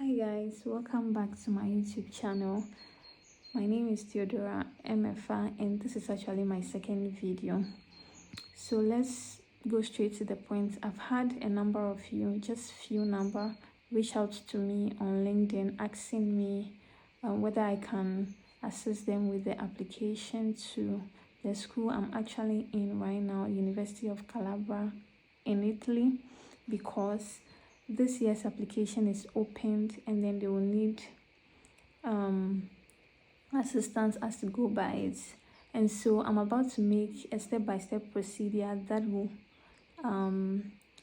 Hi guys, welcome back to my YouTube channel. My name is Theodora MFA and this is actually my second video. So let's go straight to the point. I've had a number of you, just few number, reach out to me on LinkedIn asking me whether I can assist them with the application to the school I'm actually in right now, University of Calabria in Italy, because this year's application is opened and then they will need assistance as to go by it. And so I'm about to make a step-by-step procedure that will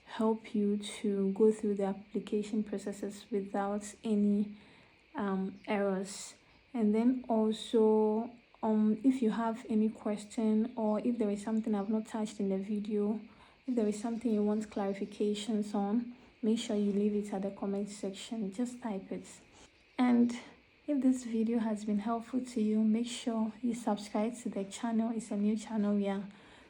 help you to go through the application processes without any errors. And then also if you have any question or if there is something I've not touched in the video, if there is something you want clarifications on, make sure you leave it at the comment section. Just type it. And if this video has been helpful to you, make sure you subscribe to the channel. It's a new channel. We are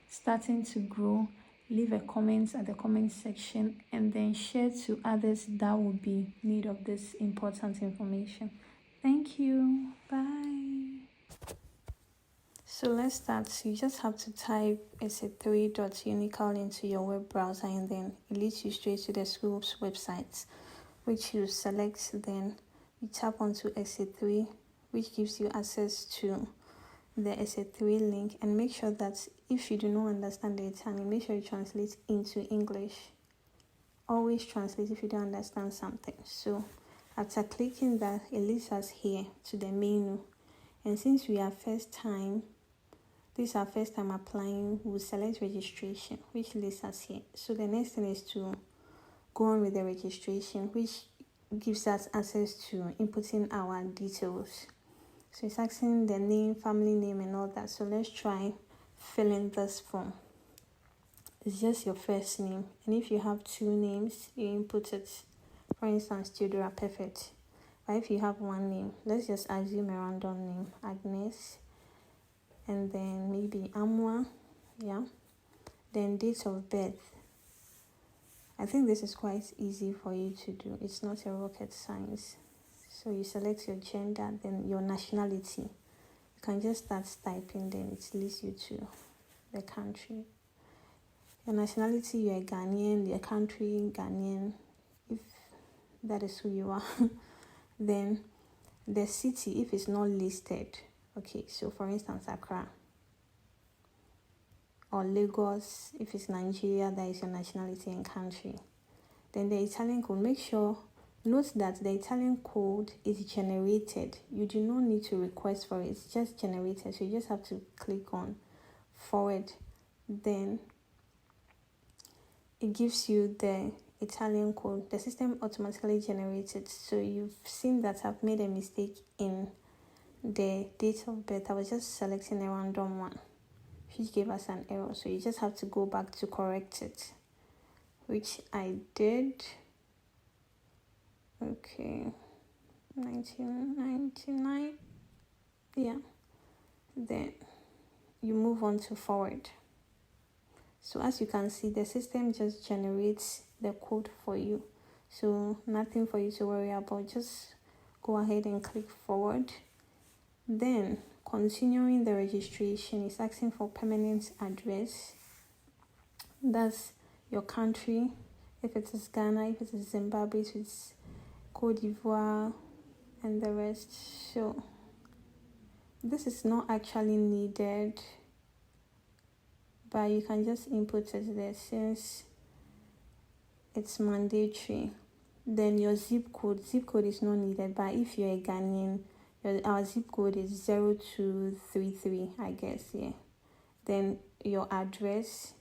starting to grow. Leave a comment at the comment section and then share to others that will be in need of this important information. Thank you. Bye. So let's start. So you just have to type sa3.unical into your web browser and then it leads you straight to the school's website, which you select. Then you tap onto SA3, which gives you access to the SA3 link, and make sure that if you do not understand the Italian, make sure you translate into English. Always translate if you don't understand something. So after clicking that, it leads us here to the menu. And since we are this is our first time applying, we'll select registration, which leads us here. So the next thing is to go on with the registration, which gives us access to inputting our details. So it's asking the name, family name and all that. So let's try filling this form. It's just your first name, and if you have two names, you input it. For instance, Theodora, perfect. But if you have one name, let's just assume a random name, Agnes, and then maybe Amwa, yeah. Then date of birth. I think this is quite easy for you to do. It's not a rocket science. So you select your gender, then your nationality. You can just start typing, then it leads you to the country. Your nationality, you're a Ghanaian, your country, Ghanaian, if that is who you are. Then the city, if it's not listed. Okay, so for instance, Accra. Or Lagos, if it's Nigeria, that is your nationality and country. Then the Italian code, note that the Italian code is generated. You do not need to request for it, it's just generated. So you just have to click on forward. Then it gives you the Italian code. The system automatically generates it. So you've seen that I've made a mistake in the date of birth. I was just selecting a random one, which gave us an error. So you just have to go back to correct it, which I did. Okay, 1999. Yeah. Then you move on to forward. So as you can see, the system just generates the code for you. So nothing for you to worry about. Just go ahead and click forward. Then continuing the registration is asking for permanent address. That's your country. If it is Ghana, if it is Zimbabwe, if it's Cote d'Ivoire, and the rest. So this is not actually needed, but you can just input it there since it's mandatory. Then your zip code is not needed, but if you're a Ghanaian, our zip code is 0233, I guess, yeah. Then your address.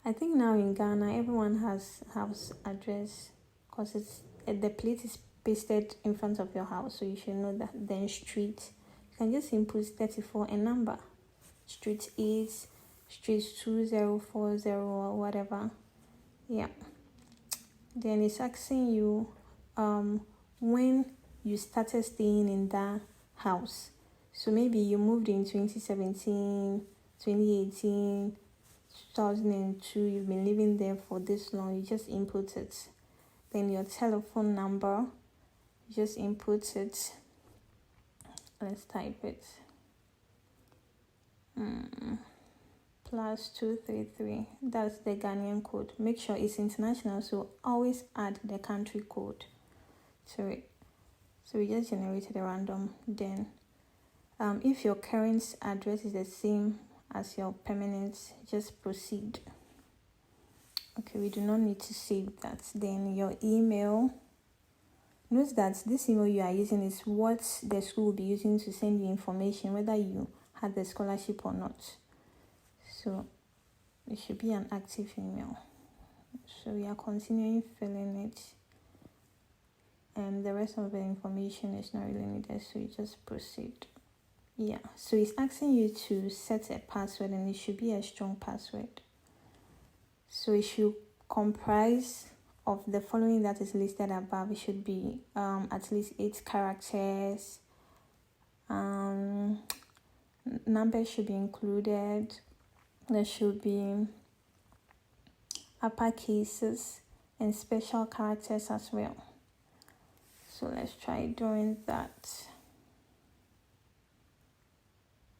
I think now in Ghana everyone has house address because the plate is pasted in front of your house, so you should know that. Then street, you can just input 34 and number, street 8, street 2040 or whatever, yeah. Then it's asking you when you started staying in that house. So maybe you moved in 2017, 2018, 2002, you've been living there for this long, you just input it. then your telephone number, just input it. Let's type it. +233. That's the Ghanaian code. Make sure it's international, so always add the country code to it. So we just generated a random. Then if your current address is the same as your permanent, just proceed. Okay, we do not need to save that. Then your email. Note that this email you are using is what the school will be using to send you information, whether you had the scholarship or not. So it should be an active email. So we are continuing filling it. And the rest of the information is not really needed, so you just proceed. Yeah, so it's asking you to set a password, and it should be a strong password. So it should comprise of the following that is listed above. It should be at least 8 characters. Numbers should be included. There should be upper cases and special characters as well. So let's try doing that.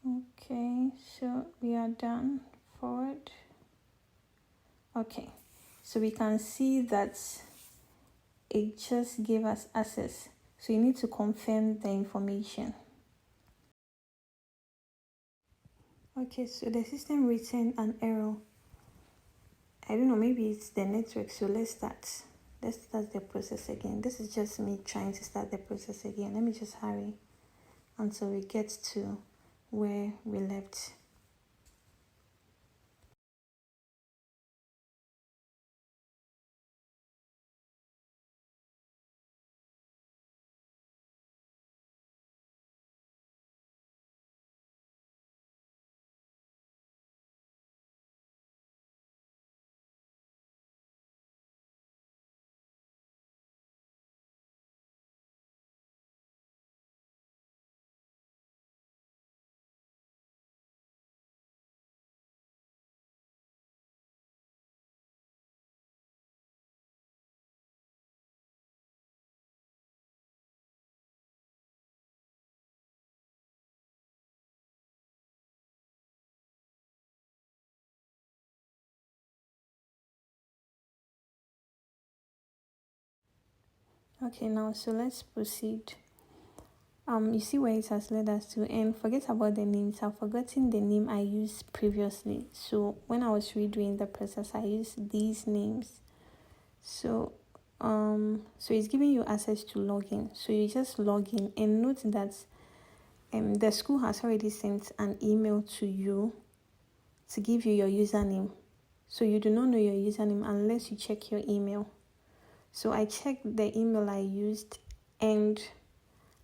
Okay, so we are done. Forward. Okay, so we can see that it just gave us access. So you need to confirm the information. Okay, so the system returned an error. I don't know, maybe it's the network. So let's start the process again. This is just me trying to start the process again. Let me just hurry until we get to where we left. Okay, now so let's proceed. You see where it has led us to, and forget about the names. I've forgotten the name I used previously. So when I was redoing the process, I used these names. So it's giving you access to login. So you just log in, and note that the school has already sent an email to you to give you your username. So you do not know your username unless you check your email. So I checked the email I used, and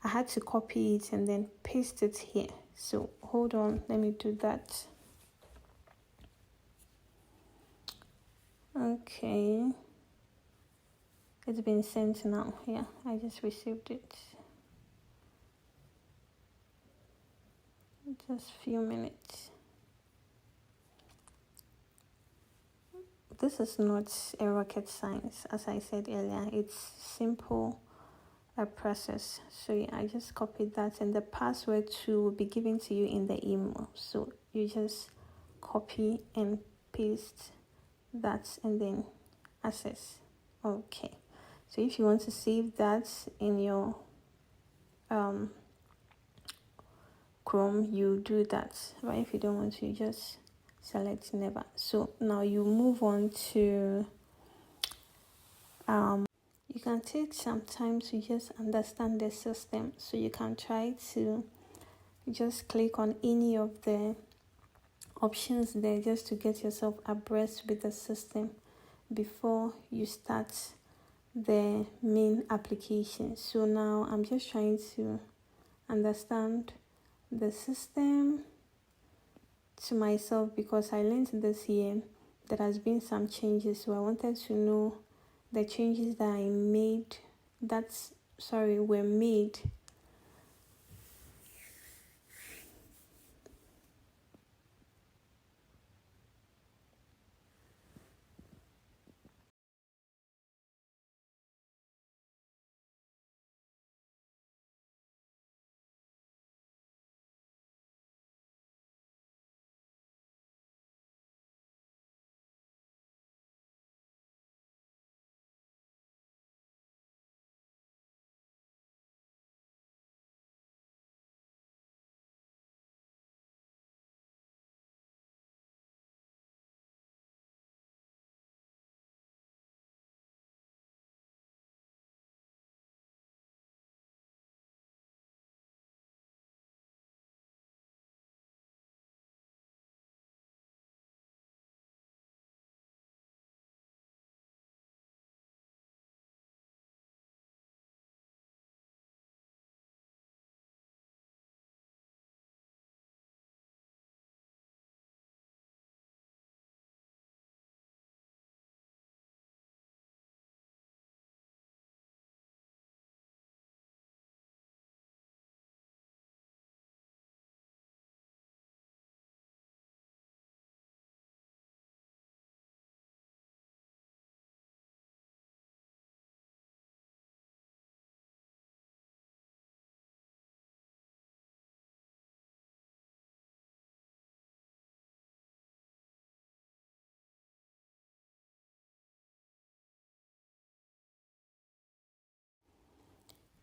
I had to copy it and then paste it here. So hold on, let me do that. Okay. It's been sent now. Yeah, I just received it. Just a few minutes. This is not a rocket science. As I said earlier, it's simple process. So yeah, I just copied that, and the password to will be given to you in the email. So you just copy and paste that and then access. Okay, so if you want to save that in your Chrome, you do that. But if you don't want to, you just select never. So now you move on to you can take some time to just understand the system. So you can try to just click on any of the options there just to get yourself abreast with the system before you start the main application. So now I'm just trying to understand the system to myself, because I learned this year there has been some changes. So I wanted to know the changes that were made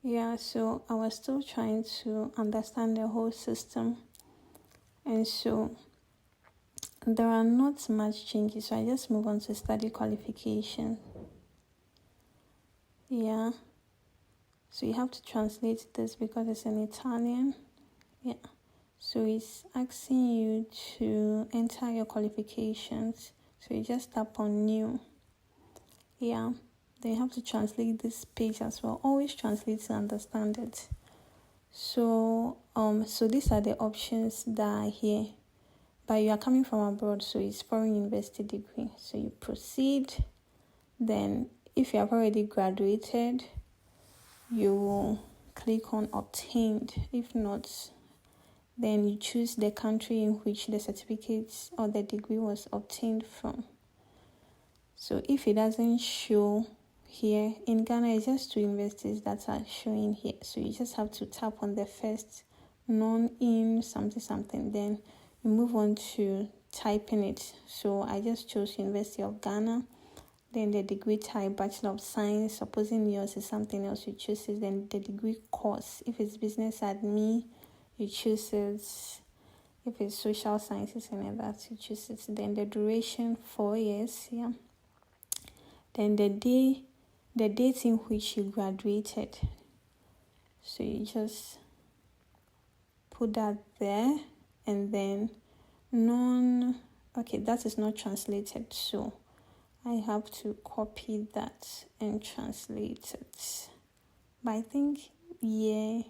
Yeah, so I was still trying to understand the whole system, and so there are not much changes, so I just move on to study qualification. Yeah, so you have to translate this because it's in Italian. Yeah, so it's asking you to enter your qualifications, so you just tap on new. Yeah, then you have to translate this page as well. Always translate to understand it. So these are the options that are here. But you are coming from abroad, so it's foreign university degree. So you proceed. Then if you have already graduated, you will click on obtained. If not, then you choose the country in which the certificate or the degree was obtained from. So if it doesn't show here, in Ghana, it's just 2 universities that are showing here. So you just have to tap on the first non-in something, then you move on to typing it. So I just chose University of Ghana. Then the degree type, Bachelor of Science. Supposing yours is something else, you choose it. Then the degree course. If it's business admin, you choose it. If it's social sciences and that, you choose it. Then the duration, 4 years. Yeah. Then the date in which you graduated. So you just put that there, and then okay, that is not translated, so I have to copy that and translate it. But I think year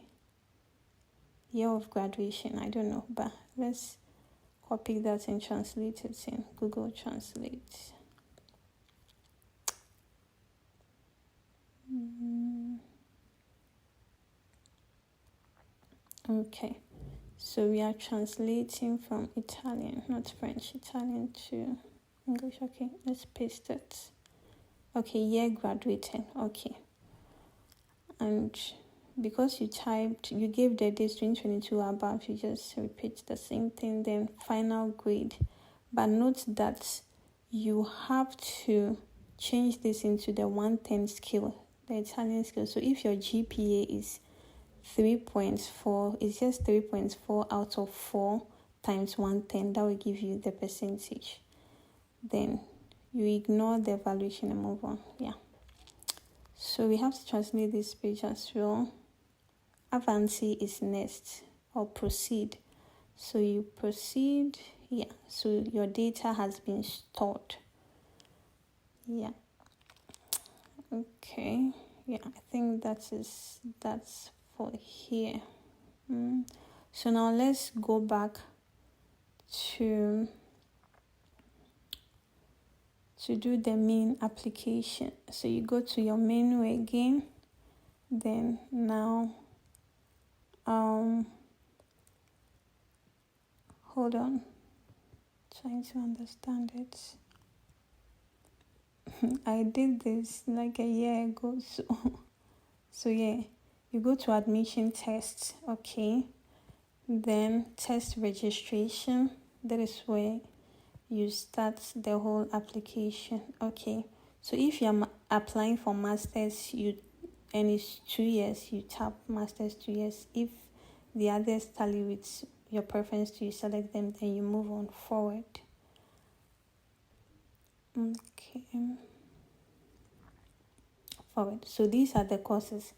of graduation, I don't know, but let's copy that and translate it in Google Translate. Okay, so we are translating from Italian, not French, Italian to English. Okay, let's paste it. Okay, year graduated. Okay, and because you gave the date 2022 above, you just repeat the same thing. Then final grade, but note that you have to change this into the 110 scale, the Italian scale. So if your GPA is 3.4, it's just 3.4 out of 4 times 110. That will give you the percentage. Then you ignore the evaluation and move on. Yeah. So we have to translate this page as well. Avanti is next, or proceed. So you proceed. Yeah. So your data has been stored. Yeah. Okay. Yeah, I think that's for here. So now let's go back to do the main application. So you go to your menu again, then now hold on, trying to understand it. I did this like a year ago, so yeah, you go to admission test. Okay, then test registration. That is where you start the whole application. Okay, so if you're applying for masters, and it's 2 years, you tap masters 2 years. If the others tally with your preference, you select them, then you move on forward. Okay, forward. So these are the courses.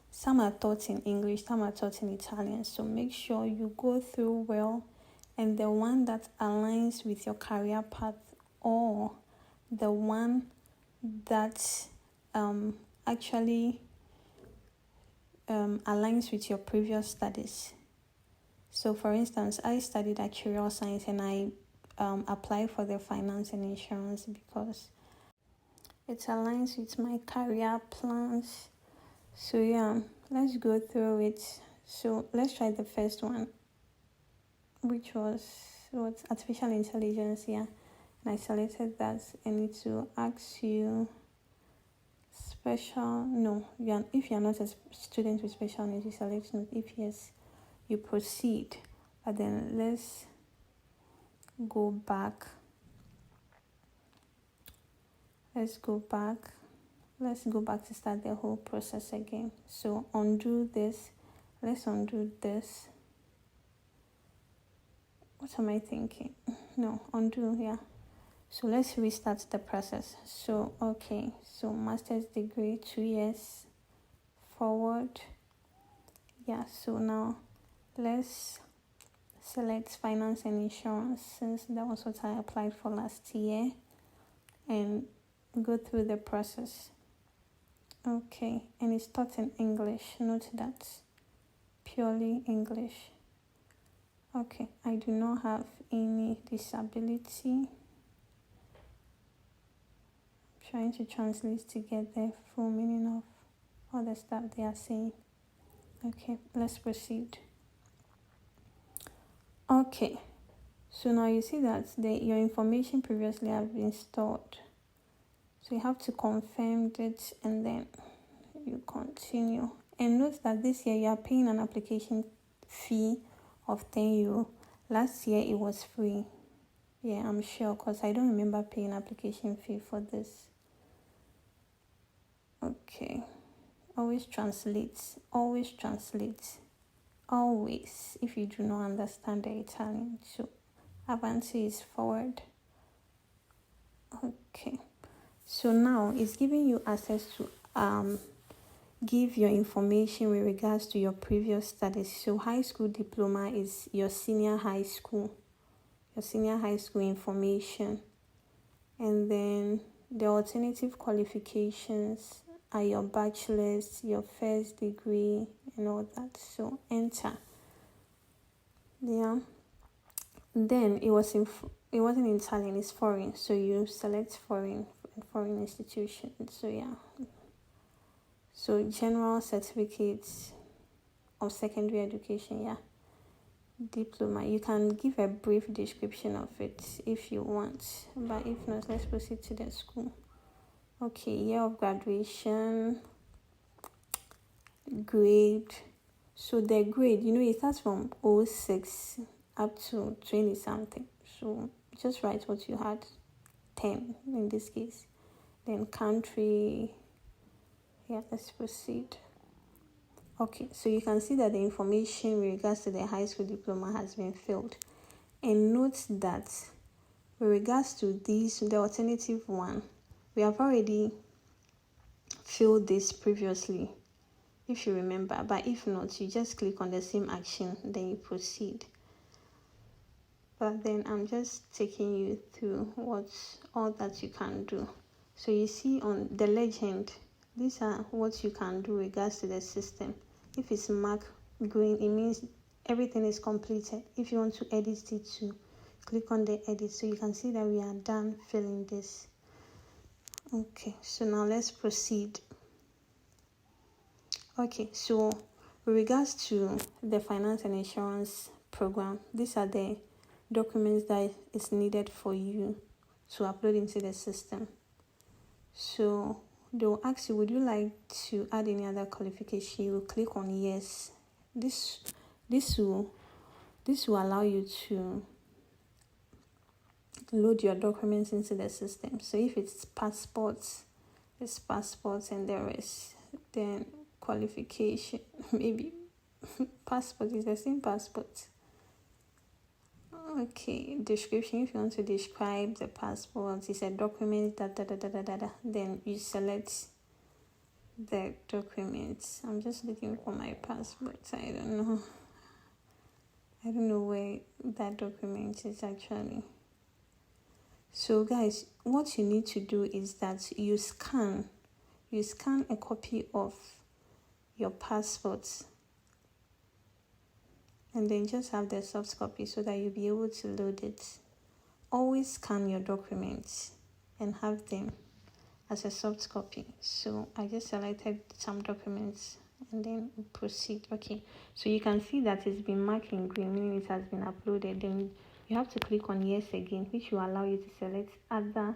Some are taught in English, some are taught in Italian. So make sure you go through well, and the one that aligns with your career path, or the one that actually aligns with your previous studies. So for instance, I studied actuarial science, and I applied for the finance and insurance because it aligns with my career plans. So yeah, let's go through it. So let's try the first one, which was artificial intelligence. Yeah, and I selected that, and it will ask you if you're not a student with special needs, you select no. If yes, you proceed. But then let's go back. let's go back to start the whole process again. So undo this. Let's undo this. What am I thinking? No, undo, yeah. So let's restart the process. So, okay, so master's degree, 2 years forward. Yeah, so now let's select finance and insurance, since that was what I applied for last year, and go through the process. Okay, and it's taught in English. Note that, purely English. Okay, I do not have any disability. Trying to translate to get the full meaning of all the stuff they are saying. Okay, let's proceed. Okay, so now you see that your information previously have been stored. So you have to confirm it and then you continue. And note that this year you are paying an application fee of 10 euro. Last year it was free. Yeah, I'm sure, because I don't remember paying application fee for this. Okay, always translate. Always translate. Always, if you do not understand the Italian. So avanti is forward. Okay, so now it's giving you access to give your information with regards to your previous studies. So high school diploma is your senior high school information, and then the alternative qualifications are your bachelor's, your first degree, and all that. So enter. Yeah, then it wasn't in Italian, it's foreign, so you select foreign institution. So yeah, so general certificates of secondary education, yeah, diploma. You can give a brief description of it if you want, but if not, let's proceed to the school. Okay, year of graduation, grade. So the grade, it starts from 06 up to 20 something. So just write what you had, 10 in this case. Then country. Yeah, let's proceed. Okay, so you can see that the information with regards to the high school diploma has been filled. And note that with regards to the alternative one, we have already filled this previously, if you remember. But if not, you just click on the same action, then you proceed. But then I'm just taking you through what's all that you can do. So you see on the legend, these are what you can do regards to the system. If it's marked green, it means everything is completed. If you want to edit it too, click on the edit. So you can see that we are done filling this. Okay, so now let's proceed. Okay, so with regards to the finance and insurance program, these are the documents that is needed for you to upload into the system. So they'll ask you, would you like to add any other qualification? You will click on yes. This will allow you to load your documents into the system. So if it's passports, and there is then qualification, maybe passport is the same passport. Okay, description. If you want to describe the passport, it's a document then you select the documents. I'm just looking for my passport. I don't know where that document is actually. So guys, what you need to do is that you scan a copy of your passport, and then just have the soft copy so that you'll be able to load it. Always scan your documents and have them as a soft copy. So I just selected some documents and then proceed. Okay, so you can see that it's been marked in green, meaning it has been uploaded. Then you have to click on yes again, which will allow you to select other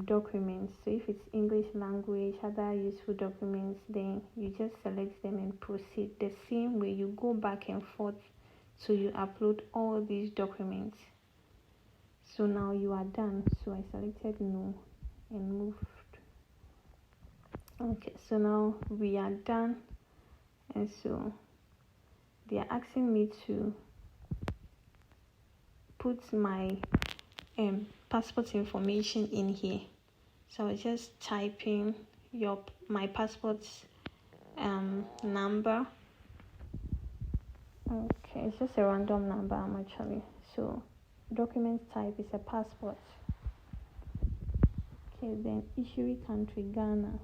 documents. So if it's English language, other useful documents, then you just select them and proceed. The same way, you go back and forth so you upload all these documents. So now you are done. So I selected no and moved Okay, so now we are done, and so they are asking me to put my passport information in here. So I was just typing my passport number. Okay, it's just a random number actually. So document type is a passport. Okay, then issuing country Ghana.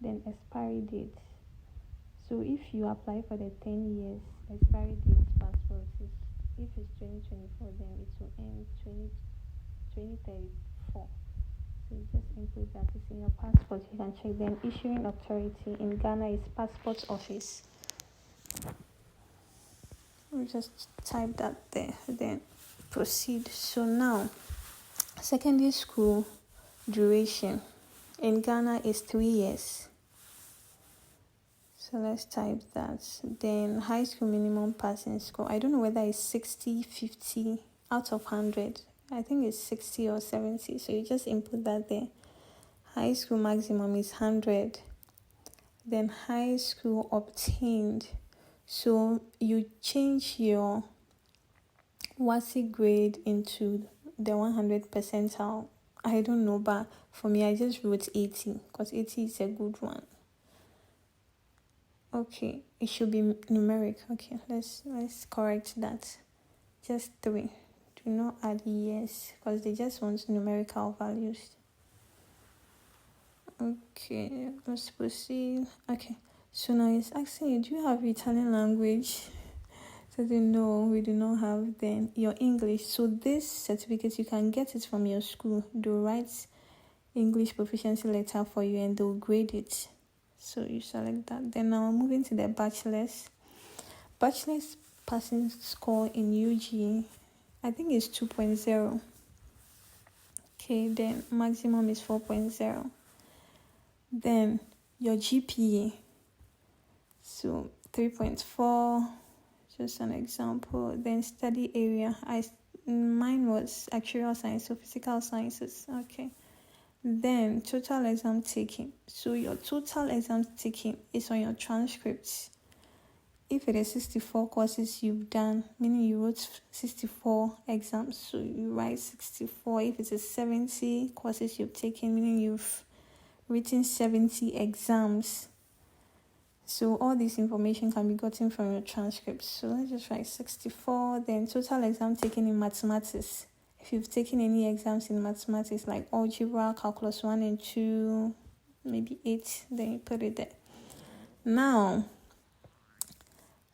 Then expiry date. So if you apply for the 10 years expiry date passport, if it's 2024, then it will end 2034. So you just input that it's in your passport. You can check. Then issuing authority in Ghana is passport office. We just type that there, then proceed. So now, secondary school duration in Ghana is 3 years. So let's type that. Then high school minimum passing score. I don't know whether it's 60, 50 out of 100. I think it's 60 or 70. So you just input that there. High school maximum is 100. Then high school obtained. So you change your WASI grade into the 100 percentile. I don't know, but for me, I just wrote 80 because 80 is a good one. Okay, it should be numeric. Okay, let's correct that. Just 3. Do not add years because they just want numerical values. Okay, let's proceed. Okay, so now it's asking you, do you have Italian language? So they know we do not have then your English. So this certificate, you can get it from your school. They'll write English proficiency letter for you and they'll grade it. So you select that. Then now moving to the bachelor's. Bachelor's passing score in UG, I think it's 2.0. Okay, then maximum is 4.0. Then your GPA, so 3.4, just an example. Then study area, mine was actuarial science, so physical sciences. Okay. Then total exam taking. So your total exam taking is on your transcripts. If it is 64 courses you've done, meaning you wrote 64 exams, so you write 64. If it is 70 courses you've taken, meaning you've written 70 exams. So all this information can be gotten from your transcripts. So let's just write 64. Then total exam taken in mathematics. If you've taken any exams in mathematics like algebra, calculus 1 and 2, maybe 8, then you put it there. Now,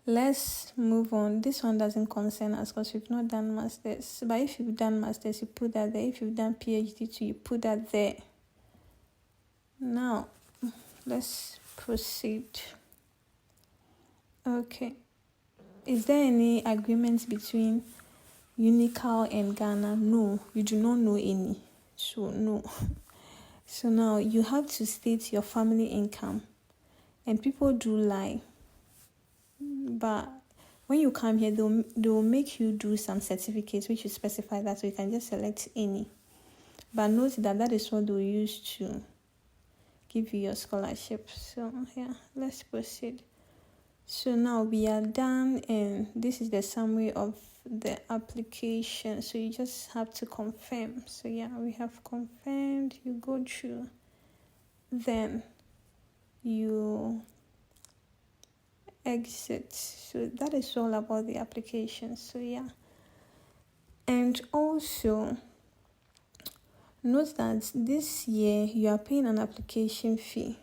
let's move on. This one doesn't concern us because we've not done masters. But if you've done masters, you put that there. If you've done PhD too, you put that there. Now, let's proceed. Okay. Is there any agreement between Unical and Ghana? No, you do not know any. So, no. So now, you have to state your family income. And people do lie. But when you come here, they'll make you do some certificates which you specify that, so you can just select any. But note that is what they'll use to give you your scholarship. So yeah, let's proceed. So now we are done, and this is the summary of the application. So you just have to confirm. So yeah, we have confirmed. You go through, then you exit. So that is all about the application. So yeah, and also note that this year you are paying an application fee.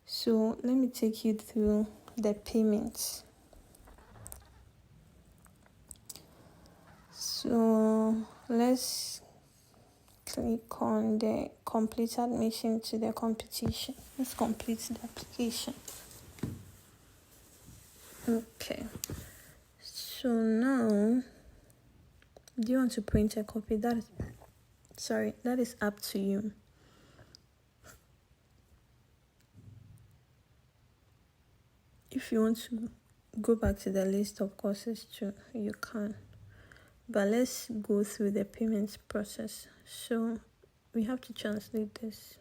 So let me take you through the payments. So let's click on the complete admission to the competition. Let's complete the application. Okay. So now, do you want to print a copy? That is up to you. If you want to go back to the list of courses too, you can. But let's go through the payments process. So we have to translate this.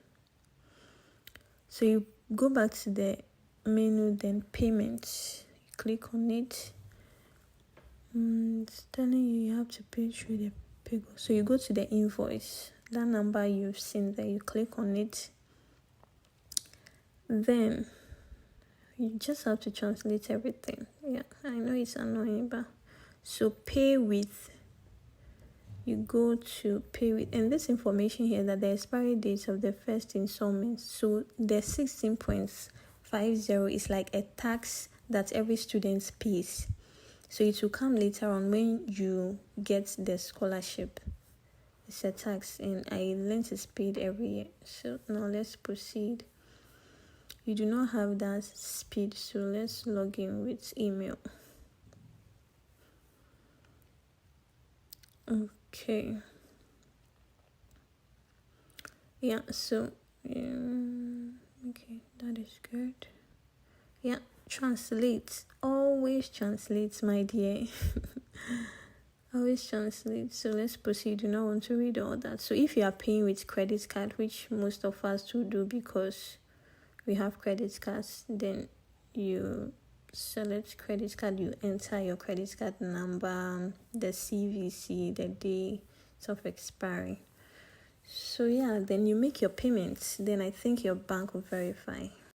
So you go back to the menu, then payments. You click on it. It's telling you have to pay through the Paygo. So you go to the invoice, that number you've seen there, you click on it. Then you just have to translate everything. Yeah, I know it's annoying, but so pay with, you go to pay with, and this information here that the expiry date of the first installment, so the 16.50 is like a tax that every student pays. So it will come later on when you get the scholarship. It's a tax, and I learned it's paid every year. So now let's proceed. You do not have that speed, so let's log in with email. Okay. Yeah, so okay, that is good. Yeah, translate. Always translate, my dear. Always translate. So let's proceed. You don't want to read all that. So if you are paying with credit card, which most of us do because we have credit cards, then you select credit card, you enter your credit card number, the CVC, the date of expiry. So yeah, then you make your payments. Then I think your bank will verify.